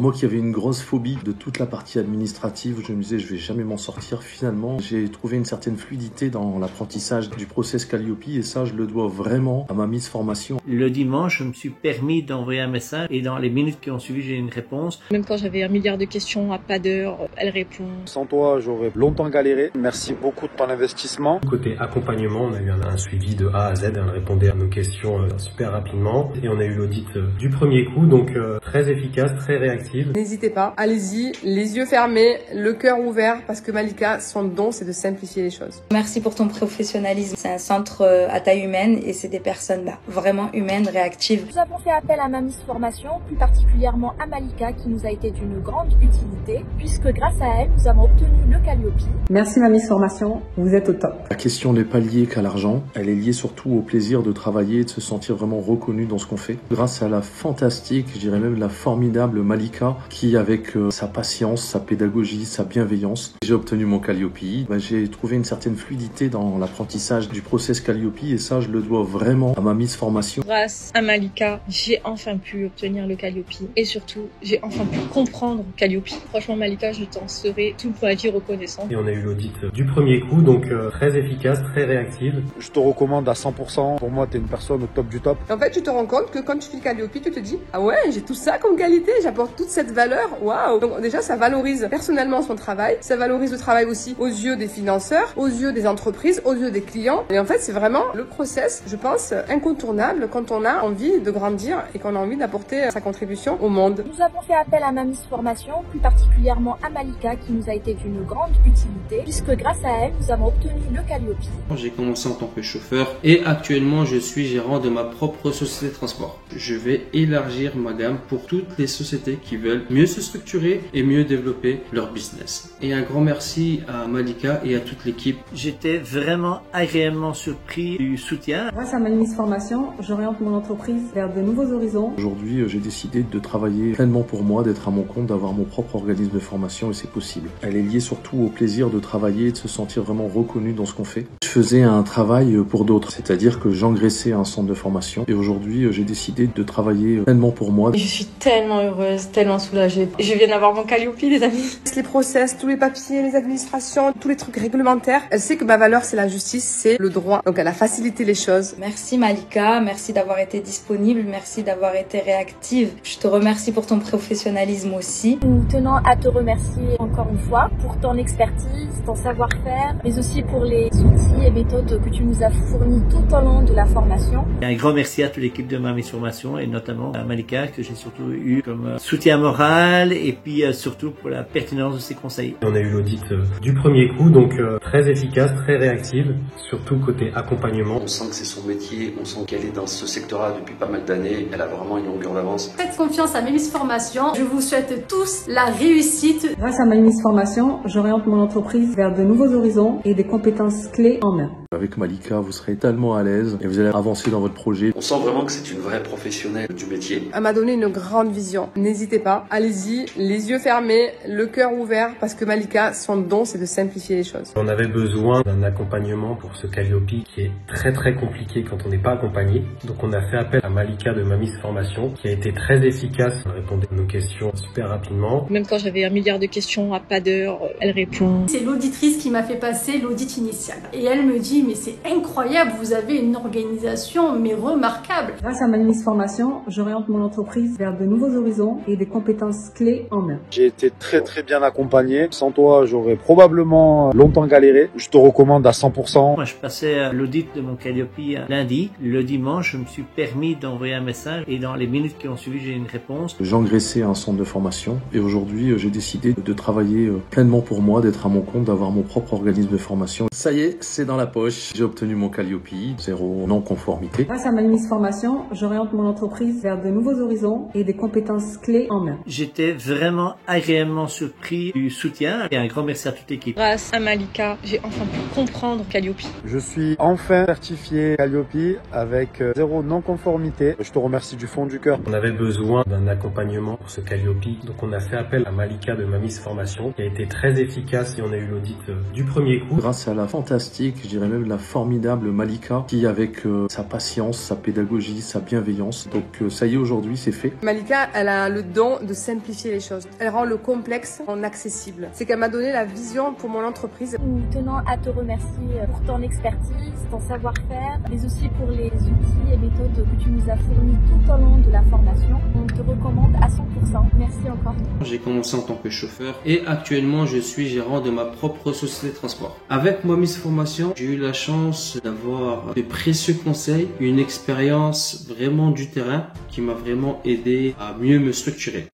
Moi qui avais une grosse phobie de toute la partie administrative, où je me disais je vais jamais m'en sortir, finalement j'ai trouvé une certaine fluidité dans l'apprentissage du process Calliope et ça je le dois vraiment à ma mise formation. Le dimanche, je me suis permis d'envoyer un message et dans les minutes qui ont suivi, j'ai eu une réponse. Même quand j'avais 1 milliard de questions à pas d'heure, elle répond. Sans toi, j'aurais longtemps galéré. Merci beaucoup de ton investissement. Côté accompagnement, on a eu un suivi de A à Z, elle répondait à nos questions super rapidement et on a eu l'audit du premier coup, donc très efficace, très réactive. N'hésitez pas, allez-y, les yeux fermés, le cœur ouvert, parce que Malika, son don, c'est de simplifier les choses. Merci pour ton professionnalisme. C'est un centre à taille humaine et c'est des personnes vraiment humaines, réactives. Nous avons fait appel à Mamis Formation, plus particulièrement à Malika, qui nous a été d'une grande utilité, puisque grâce à elle, nous avons obtenu le Calliope. Merci Mamis Formation, vous êtes au top. La question n'est pas liée qu'à l'argent, elle est liée surtout au plaisir de travailler et de se sentir vraiment reconnu dans ce qu'on fait. Grâce à la fantastique, je dirais même la formidable Malika, qui avec sa patience, sa pédagogie, sa bienveillance, j'ai obtenu mon Calliope. J'ai trouvé une certaine fluidité dans l'apprentissage du process Calliope et ça je le dois vraiment à ma mise formation. Grâce à Malika, j'ai enfin pu obtenir le Calliope et surtout, j'ai enfin pu comprendre Calliope. Franchement Malika, je t'en serai toute ma vie reconnaissante. Et on a eu l'audit du premier coup, donc très efficace, très réactive. Je te recommande à 100%. Pour moi, tu es une personne au top du top. En fait, tu te rends compte que quand tu fais le Calliope, tu te dis « Ah ouais, j'ai tout ça comme qualité, j'apporte toute cette valeur, waouh !» Donc déjà, ça valorise personnellement son travail, ça valorise le travail aussi aux yeux des financeurs, aux yeux des entreprises, aux yeux des clients. Et en fait, c'est vraiment le process, je pense, incontournable quand on a envie de grandir et qu'on a envie d'apporter sa contribution au monde. Nous avons fait appel à Mamis Formation, plus particulièrement à Malika, qui nous a été d'une grande utilité, puisque grâce à elle, nous avons obtenu le Calliope. J'ai commencé en tant que chauffeur et actuellement je suis gérant de ma propre société de transport. Je vais élargir ma gamme pour toutes les sociétés qui veulent mieux se structurer et mieux développer leur business. Et un grand merci à Malika et à toute l'équipe. J'étais vraiment agréablement surpris du soutien. Grâce à Mamis Formation, j'oriente mon entreprise vers de nouveaux horizons. Aujourd'hui, j'ai décidé de travailler pleinement pour moi, d'être à mon compte, d'avoir mon propre organisme de formation et c'est possible. Elle est liée surtout au plaisir de travailler et de se sentir vraiment reconnu dans ce qu'on fait. Je faisais un travail pour d'autres, c'est-à-dire que j'engraissais un centre de formation et aujourd'hui, j'ai décidé de travailler pleinement pour moi. Je suis tellement heureuse, tellement soulagée. Je viens d'avoir mon Calliope, les amis. Les process, tous les papiers, les administrations, tous les trucs réglementaires. Elle sait que ma valeur, c'est la justice, c'est le droit. Donc elle a facilité les choses. Merci Malika, merci d'avoir été disponible, merci d'avoir été réactive. Je te remercie pour ton professionnalisme aussi. Nous tenons à te remercier encore une fois pour ton expertise, ton savoir-faire, mais aussi pour les outils et méthodes que tu nous as fournis tout au long de la formation. Et un grand merci à toute l'équipe de Mamis Formation et notamment à Malika que j'ai surtout eu comme soutien moral et puis surtout pour la pertinence de ses conseils. On a eu l'audit du premier coup, donc très efficace, très réactive, surtout côté accompagnement. On sent que c'est son métier, on sent qu'elle est dans ce secteur-là depuis pas mal d'années, elle a vraiment une longueur d'avance. Faites confiance à Mamis Formation, je vous souhaite tous la réussite. Grâce à Mamis Formation, j'oriente mon entreprise vers de nouveaux horizons et des compétences clés en main. Avec Malika, vous serez tellement à l'aise et vous allez avancer dans votre projet. On sent vraiment que c'est une vraie professionnelle du métier. Elle m'a donné une grande vision. N'hésitez pas, allez-y, les yeux fermés, le cœur ouvert, parce que Malika, son don, c'est de simplifier les choses. On avait besoin d'un accompagnement pour ce Calliope qui est très très compliqué quand on n'est pas accompagné. Donc on a fait appel à Malika de Mamis Formation qui a été très efficace. Elle répondait à nos questions super rapidement. Même quand j'avais 1 milliard de questions à pas d'heure, elle répond. C'est l'auditrice qui m'a fait passer l'audit initial. Et elle me dit, mais c'est incroyable, vous avez une organisation mais remarquable. Grâce à Mamis Formation, j'oriente mon entreprise vers de nouveaux horizons et des compétences clés en main. J'ai été très bien accompagné. Sans toi, j'aurais probablement longtemps galéré. Je te recommande à 100%. Moi, je passais l'audit de mon Calliope lundi. Le dimanche, je me suis permis d'envoyer un message et dans les minutes qui ont suivi, j'ai eu une réponse. J'engraissais un centre de formation et aujourd'hui, j'ai décidé de travailler pleinement pour moi, d'être à mon compte, d'avoir mon propre organisme de formation. Ça y est, c'est dans la poche. J'ai obtenu mon Calliope, 0 non-conformité. Grâce à Mamis Formation, j'oriente mon entreprise vers de nouveaux horizons et des compétences clés en main. J'étais vraiment agréablement surpris du soutien et un grand merci à toute l'équipe. Grâce à Malika, j'ai enfin pu comprendre Calliope. Je suis enfin certifié Calliope avec 0 non-conformité. Je te remercie du fond du cœur. On avait besoin d'un accompagnement pour ce Calliope, donc on a fait appel à Malika de Mamis Formation qui a été très efficace et on a eu l'audit du premier coup. Grâce à la fantastique, je dirais même même la formidable Malika qui, avec sa patience, sa pédagogie, sa bienveillance, donc ça y est, aujourd'hui c'est fait. Malika, elle a le don de simplifier les choses. Elle rend le complexe en accessible. C'est qu'elle m'a donné la vision pour mon entreprise. Nous tenons à te remercier pour ton expertise, ton savoir-faire, mais aussi pour les outils et méthodes que tu nous as fournis tout au long de la formation. On te recommande à 100%. Merci encore. J'ai commencé en tant que chauffeur et actuellement je suis gérant de ma propre société de transport. Avec Mamis Formation, j'ai eu la chance d'avoir de précieux conseils, une expérience vraiment du terrain qui m'a vraiment aidé à mieux me structurer.